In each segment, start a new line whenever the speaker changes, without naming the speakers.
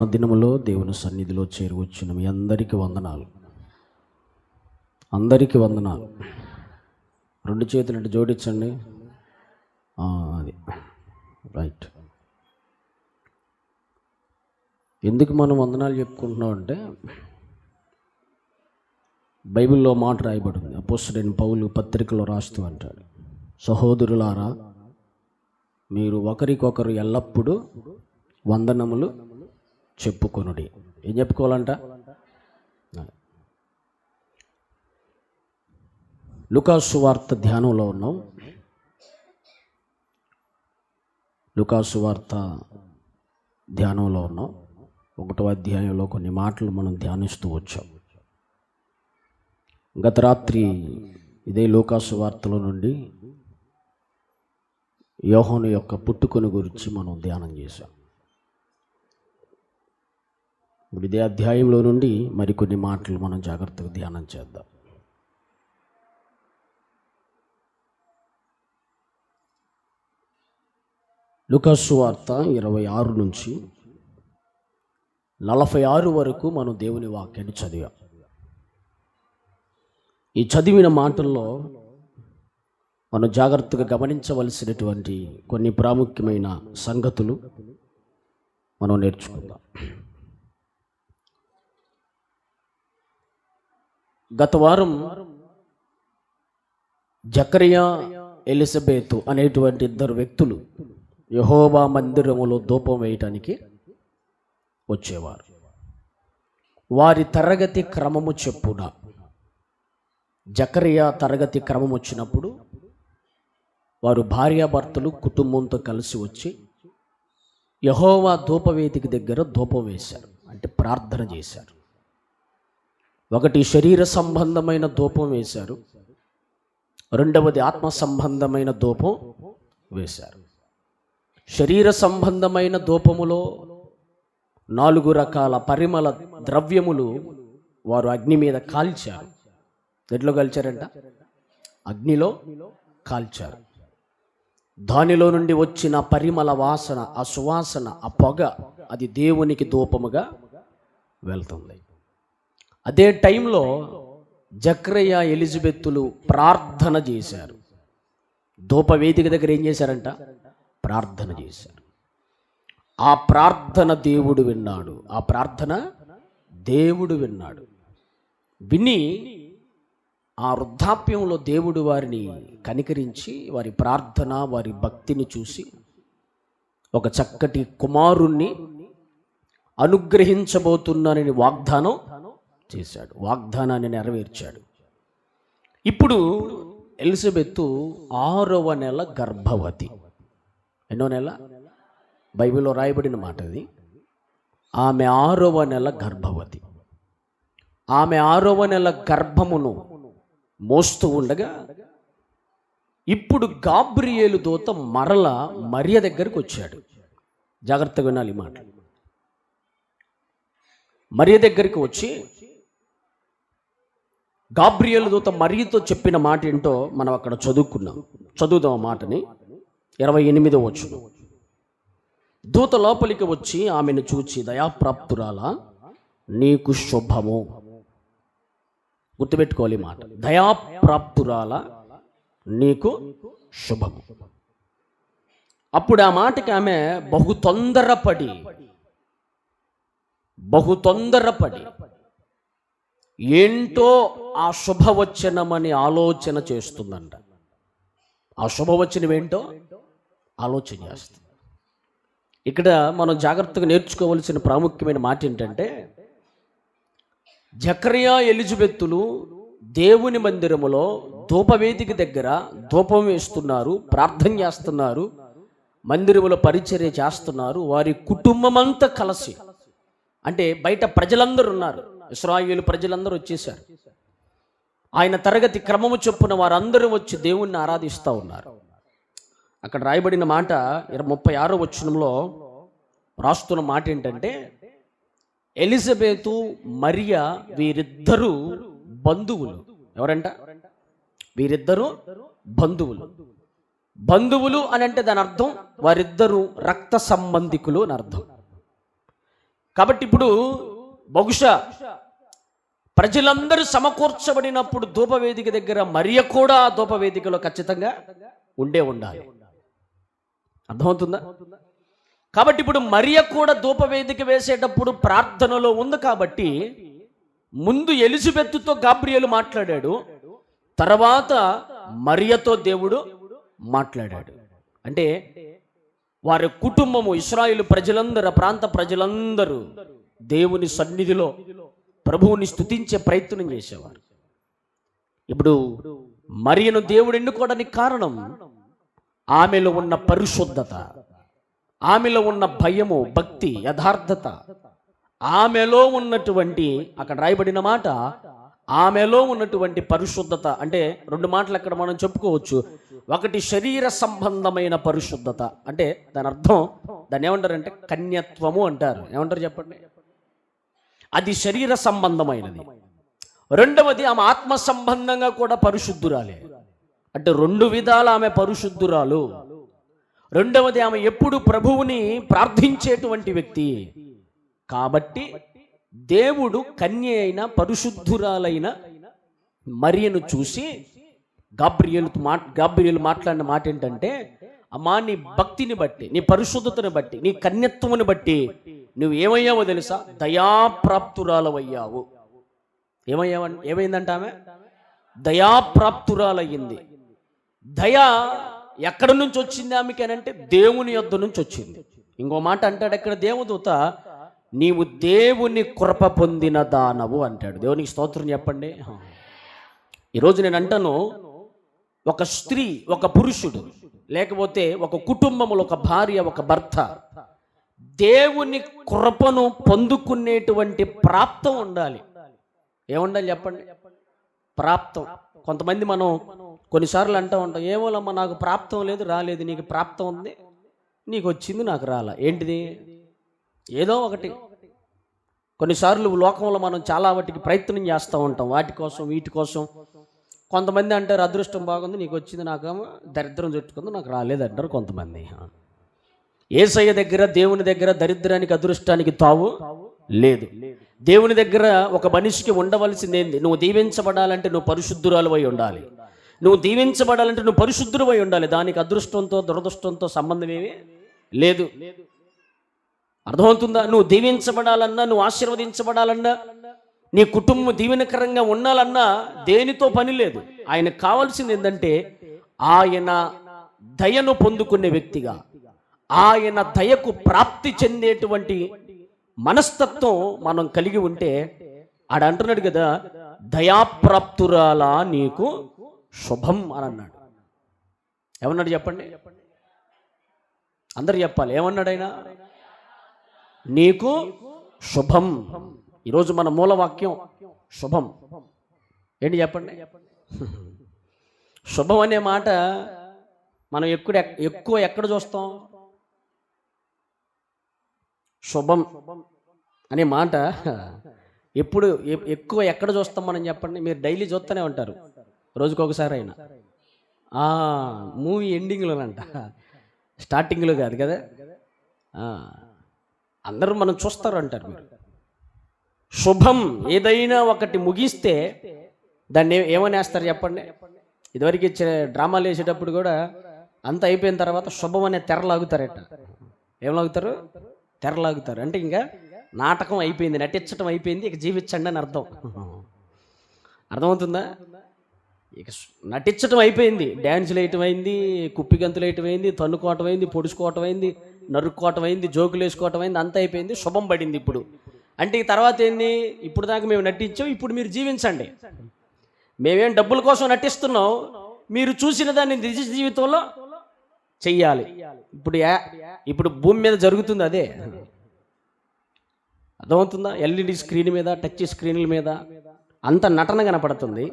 దినములో దేవుని సన్నిధిలో చేరువచ్చిన మీ అందరికీ వందనాలు. అందరికీ వందనాలు. రెండు చేతులు ఇటు జోడించండి. అది రైట్. ఎందుకు మనం వందనాలు చెప్పుకుంటున్నాం అంటే, బైబిల్లో మాట రాయబడింది. అపోస్తలుడైన పౌలు పత్రికలో రాస్తూ అంటాడు, సహోదరులారా, మీరు ఒకరికొకరు ఎల్లప్పుడూ వందనములు చెప్పుకొనుడి. ఏం చెప్పుకోవాలంట? లూకాసు సువార్త ధ్యానంలో ఉన్నాం. లూకాసు సువార్త ధ్యానంలో ఉన్నాం. 1వ అధ్యాయంలో కొన్ని మాటలు మనం ధ్యానిస్తూ వచ్చాం. గత రాత్రి ఇదే లూకాసు సువార్తలో నుండి యోహాను యొక్క పుట్టుకను గురించి మనం ధ్యానం చేశాం. ఇప్పుడు ఇదే అధ్యాయంలో నుండి మరికొన్ని మాటలు మనం జాగ్రత్తగా ధ్యానం చేద్దాం. లూకాసు సువార్త 26 నుంచి 46 వరకు మనం దేవుని వాక్యాన్ని చదివాం. ఈ చదివిన మాటల్లో మనం జాగ్రత్తగా గమనించవలసినటువంటి కొన్ని ప్రాముఖ్యమైన సంగతులు మనం నేర్చుకుందాం. గత వారం జకరియా, ఎలిజబెతు అనేటువంటి ఇద్దరు వ్యక్తులు యెహోవా మందిరములో ధూపం వేయటానికి వచ్చేవారు. వారి తరగతి క్రమము చెప్పున జకరియా తరగతి క్రమం వచ్చినప్పుడు వారు భార్యాభర్తలు కుటుంబంతో కలిసి వచ్చి యెహోవా ధూపవేదిక దగ్గర ధూపం వేశారు, అంటే ప్రార్థన చేశారు. ఒకటి శరీర సంబంధమైన ధూపం వేశారు, రెండవది ఆత్మ సంబంధమైన ధూపం వేశారు. శరీర సంబంధమైన ధూపములో 4 రకాల పరిమళ ద్రవ్యములు వారు అగ్ని మీద కాల్చారు. ఎట్లో కాల్చారంట? అగ్నిలో కాల్చారు. దానిలో నుండి వచ్చిన పరిమళ వాసన, ఆ సువాసన, ఆ పొగ, అది దేవునికి ధూపముగా వెళ్తుంది. అదే టైంలో జకరియా, ఎలిజబెతులు ప్రార్థన చేశారు. ధూపవేదిక దగ్గర ఏం చేశారంట? ప్రార్థన చేశారు. ఆ ప్రార్థన దేవుడు విన్నాడు. ఆ ప్రార్థన దేవుడు విన్నాడు. విని ఆ వృద్ధాప్యంలో దేవుడు వారిని కనికరించి వారి ప్రార్థన, వారి భక్తిని చూసి ఒక చక్కటి కుమారుణ్ణి అనుగ్రహించబోతున్నానని వాగ్దానం చేశాడు. వాగ్దానాన్ని నెరవేర్చాడు. ఇప్పుడు ఎలిజబెతు 6వ నెల గర్భవతి. ఎన్నో నెల? బైబిల్లో రాయబడిన మాట అది. ఆమె 6వ నెల గర్భవతి. ఆమె 6వ నెల గర్భమును మోస్తూ ఉండగా ఇప్పుడు గాబ్రియేలు దూత మరల మరియ దగ్గరికి వచ్చాడు. జాగ్రత్తగా వినాలి ఈ మాట. మరియ దగ్గరికి వచ్చి గాబ్రియేలు దూత మరియతో చెప్పిన మాట ఏంటో మనం అక్కడ చదువుకున్నాం. చదువుదాం ఆ మాటని. 28వ వచనం. దూత లోపలికి వచ్చి ఆమెను చూచి, దయాప్రాప్తురాలా, నీకు శుభము. గుర్తుపెట్టుకోవాలి మాట. దయాప్రాప్తురాలా, నీకు శుభము. అప్పుడు ఆ మాటకి ఆమె బహు తొందరపడి ఏంటో ఆ శుభవచనమని ఆలోచన చేస్తుందంట. ఆ శుభవచనం ఏంటో ఆలోచన చేస్తుంది. ఇక్కడ మనం జాగ్రత్తగా నేర్చుకోవలసిన ప్రాముఖ్యమైన మాట ఏంటంటే, జకరియా, ఎలిజబెతులు దేవుని మందిరములో ధూపవేదిక దగ్గర ధూపం వేస్తున్నారు, ప్రార్థన చేస్తున్నారు, మందిరములో పరిచర్య చేస్తున్నారు. వారి కుటుంబమంతా కలిసి, అంటే బయట ప్రజలందరూ ఉన్నారు, ఇశ్రాయేలు ప్రజలందరూ వచ్చేసారు. ఆయన తరగతి క్రమము చొప్పున వారందరూ వచ్చి దేవుణ్ణి ఆరాధిస్తూ ఉన్నారు. అక్కడ రాయబడిన మాట 36వ వచనంలో రాస్తున్న మాట ఏంటంటే, ఎలిజబెతు, మరియ వీరిద్దరూ బంధువులు. ఎవరంట? వీరిద్దరూ బంధువులు. బంధువులు అని అంటే దాని అర్థం వారిద్దరూ రక్త సంబంధికులు అని అర్థం. కాబట్టి ఇప్పుడు బహుశా ప్రజలందరూ సమకూర్చబడినప్పుడు ధూపవేదిక దగ్గర మరియ కూడా ధూపవేదికలో ఖచ్చితంగా ఉండాలి. అర్థమవుతుందా? కాబట్టి ఇప్పుడు మరియ కూడా ధూపవేదిక వేసేటప్పుడు ప్రార్థనలో ఉంది. కాబట్టి ముందు ఎలిజబెత్తుతో గాబ్రియేలు మాట్లాడాడు, తర్వాత మరియతో దేవుడు మాట్లాడాడు. అంటే వారి కుటుంబము, ఇశ్రాయేలు ప్రజలందరూ, ప్రాంత ప్రజలందరూ దేవుని సన్నిధిలో ప్రభువుని స్తుతించే ప్రయత్నం చేసేవారు. ఇప్పుడు మరియను దేవుడు ఎన్నుకోవడానికి కారణం ఆమెలో ఉన్న పరిశుద్ధత, ఆమెలో ఉన్న భయము, భక్తి, యథార్థత, ఆమెలో ఉన్నటువంటి, అక్కడ రాయబడిన మాట, ఆమెలో ఉన్నటువంటి పరిశుద్ధత. అంటే రెండు మాటలు అక్కడ మనం చెప్పుకోవచ్చు. ఒకటి శరీర సంబంధమైన పరిశుద్ధత, అంటే దాని అర్థం, దాన్ని ఏమంటారంటే కన్యత్వము అంటారు. ఏమంటారు చెప్పండి? అది శరీర సంబంధమైనది. రెండవది ఆమె ఆత్మ సంబంధంగా కూడా పరిశుద్ధురాలే. అంటే రెండు విధాల ఆమె పరిశుద్ధురాలు. రెండవది ఆమె ఎప్పుడు ప్రభువుని ప్రార్థించేటువంటి వ్యక్తి. కాబట్టి దేవుడు కన్య అయిన పరిశుద్ధురాలైన మరియను చూసి గాబ్రియేలు మాట్లాడిన మాట ఏంటంటే, అమ్మా, నీ భక్తిని బట్టి, నీ పరిశుద్ధతను బట్టి, నీ కన్యత్వముని బట్టి నువ్వు ఏమయ్యావో తెలుసా? దయాప్రాప్తురాలవయ్యావు. ఏమైందంట? ఆమె దయాప్రాప్తురాలయ్యింది. దయ ఎక్కడ నుంచి వచ్చింది ఆమెకి అని అంటే దేవుని యొద్ద నుంచి వచ్చింది. ఇంకో మాట అంటాడు అక్కడ దేవదూత, నీవు దేవుని కృప పొందిన దానవు అంటాడు. దేవునికి స్తోత్రం చెప్పండి. ఈరోజు నేను అంటాను, ఒక స్త్రీ, ఒక పురుషుడు, లేకపోతే ఒక కుటుంబంలో ఒక భార్య, ఒక భర్త దేవుని కృపను పొందుకునేటువంటి ప్రాప్తం ఉండాలి. ఏముండాలి చెప్పండి? ప్రాప్తం. కొంతమంది మనం కొన్నిసార్లు అంటూ ఉంటాం, ఏమోలమ్మా నాకు ప్రాప్తం లేదు, రాలేదు. నీకు ప్రాప్తం ఉంది, నీకు వచ్చింది, నాకు రాలా. ఏంటిది? ఏదో ఒకటి. కొన్నిసార్లు లోకంలో మనం చాలా వాటికి ప్రయత్నం చేస్తూ ఉంటాం, వాటి కోసం, వీటి కోసం. కొంతమంది అంటారు అదృష్టం బాగుంది, నీకు వచ్చింది, నాకేమో దరిద్రం చుట్టుకుంది, నాకు రాలేదు అంటారు కొంతమంది. యేసయ్య దగ్గర, దేవుని దగ్గర దరిద్రానికి, అదృష్టానికి తావు లేదు. దేవుని దగ్గర ఒక మనిషికి ఉండవలసింది ఏంది? నువ్వు దీవించబడాలంటే నువ్వు పరిశుద్ధురాలువై ఉండాలి. నువ్వు దీవించబడాలంటే నువ్వు పరిశుద్ధుడివై ఉండాలి. దానికి అదృష్టంతో, దురదృష్టంతో సంబంధం ఏమీ లేదు. అర్థమవుతుందా? నువ్వు దీవించబడాలన్నా, నువ్వు ఆశీర్వదించబడాలన్నా, నీ కుటుంబం దీవెనకరంగా ఉండాలన్నా దేనితో పని లేదు. ఆయనకు కావాల్సింది ఏంటంటే ఆయన దయను పొందుకునే వ్యక్తిగా, ఆయన దయకు ప్రాప్తి చెందేటువంటి మనస్తత్వం మనం కలిగి ఉంటే, ఆడ అంటున్నాడు కదా, దయాప్రాప్తురాలా నీకు శుభం అని అన్నాడు. ఏమన్నాడు చెప్పండి? అందరు చెప్పాలి. ఏమన్నాడు ఆయన? నీకు శుభం. ఈరోజు మన మూలవాక్యం శుభం. ఏంటి చెప్పండి? శుభం అనే మాట మనం ఎక్కువ ఎక్కడ చూస్తాం? శుభం అనే మాట ఎప్పుడు ఎక్కువ ఎక్కడ చూస్తాం మనం చెప్పండి? మీరు డైలీ చూస్తూనే ఉంటారు, రోజుకొకసారి అయినా. మూవీ ఎండింగ్లోనంట, స్టార్టింగ్లో కాదు కదా. అందరూ మనం చూస్తారు అంటారు. మీరు శుభం ఏదైనా ఒకటి ముగిస్తే దాన్ని ఏమని వేస్తారు చెప్పండి? ఇదివరకు డ్రామాలు వేసేటప్పుడు కూడా అంత అయిపోయిన తర్వాత శుభం అనే తెరలాగుతారట. ఏం లాగుతారు? తెరలాగుతారు. అంటే ఇంకా నాటకం అయిపోయింది, నటించడం అయిపోయింది, ఇక జీవించండి అని అర్థం. అర్థమవుతుందా? ఇక నటించడం అయిపోయింది, డ్యాన్సులు వేయటం అయింది, కుప్పి గంతులు వేయటం అయింది, తన్నుకోవటం అయింది, పొడుచుకోవటం అయింది, నరుక్కోవటం అయింది, జోకులు వేసుకోవటం అయింది, అంత అయిపోయింది. శుభం పడింది ఇప్పుడు. అంటే ఈ తర్వాత ఏంది? ఇప్పుడు దాకా మేము నటించాం, ఇప్పుడు మీరు జీవించండి. మేమేం డబ్బుల కోసం నటిస్తున్నాం, మీరు చూసిన దాన్ని నిజ జీవితంలో చెయ్యాలి. ఇప్పుడు భూమి మీద జరుగుతుంది అదే. అర్థమవుతుందా? ఎల్ఈడి స్క్రీన్ మీద, టచ్ స్క్రీన్ల మీద అంత నటన కనపడుతుంది.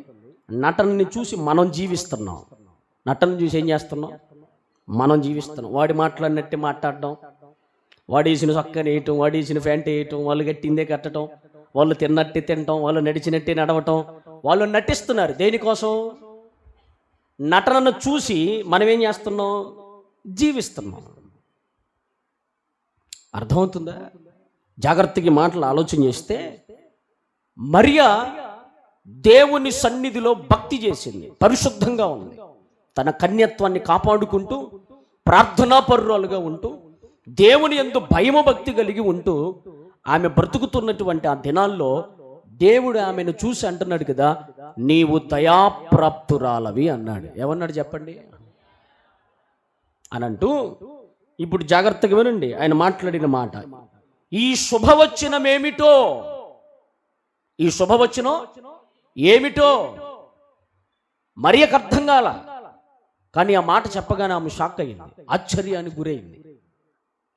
నటనని చూసి మనం జీవిస్తున్నాం. నటన చూసి ఏం చేస్తున్నాం? మనం జీవిస్తున్నాం. వాడి మాట్లాడినట్టే మాట్లాడడం, వాడు వేసిన చొక్కా వేయటం, వాడు వేసిన ప్యాంట్ వేయటం, వాళ్ళు కట్టిందే కట్టడం, వాళ్ళు తిన్నట్టే తినటం, వాళ్ళు నడిచినట్టే నడవటం. వాళ్ళు నటిస్తున్నారు. దేనికోసం? నటనను చూసి మనం ఏం చేస్తున్నాం? జీవిస్తున్నాం. అర్థమవుతుందా? జాగ్రత్తగా మాటలు ఆలోచన చేస్తే మరియా దేవుని సన్నిధిలో భక్తి చేసింది, పరిశుద్ధంగా ఉంది. తన కన్యత్వాన్ని కాపాడుకుంటూ ప్రార్థనాపరురాలుగా ఉంటూ దేవుని యందు భయము భక్తి కలిగి ఉంటూ ఆమె బ్రతుకుతున్నటువంటి ఆ దినాల్లో దేవుడు ఆమెను చూసి అంటున్నాడు కదా, నీవు దయాప్రాప్తురాలవి అన్నాడు. ఏమన్నాడు చెప్పండి అని అంటూ, ఇప్పుడు జాగ్రత్తగా వినండి ఆయన మాట్లాడిన మాట. ఈ శుభవచనం ఏమిటో, ఈ శుభవచనం ఏమిటో మరియకు అర్థం కాల. కానీ ఆ మాట చెప్పగానే ఆమె షాక్ అయింది, ఆశ్చర్యానికి గురైంది.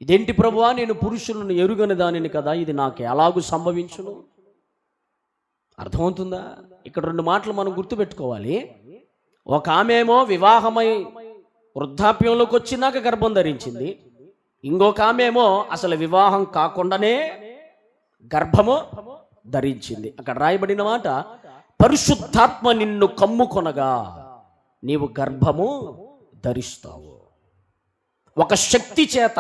ఇదేంటి ప్రభువా, నేను పురుషులను ఎరుగని దానిని కదా, ఇది నాకు ఎలాగూ సంభవించును? అర్థమవుతుందా? ఇక్కడ రెండు మాటలు మనం గుర్తుపెట్టుకోవాలి. ఒక ఆమె ఏమో వివాహమై వృద్ధాప్యంలోకి వచ్చినాక గర్భం ధరించింది, ఇంకొక ఆమె ఏమో అసలు వివాహం కాకుండానే గర్భము ధరించింది. అక్కడ రాయబడిన మాట, పరిశుద్ధాత్మ నిన్ను కమ్ముకొనగా నీవు గర్భము ధరిస్తావు. ఒక శక్తి చేత,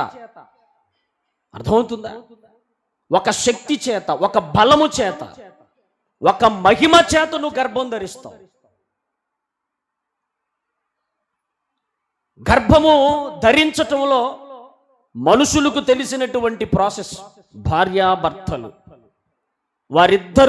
అర్థమవుతుందా? ఒక శక్తి చేత, ఒక బలము చేత, ఒక మహిమ చేత నువ్వు గర్భం ధరిస్తావు. గర్భము ధరించటంలో మనుషులకు తెలిసినటువంటి ప్రాసెస్, భార్యాభర్తలు వారిద్దరు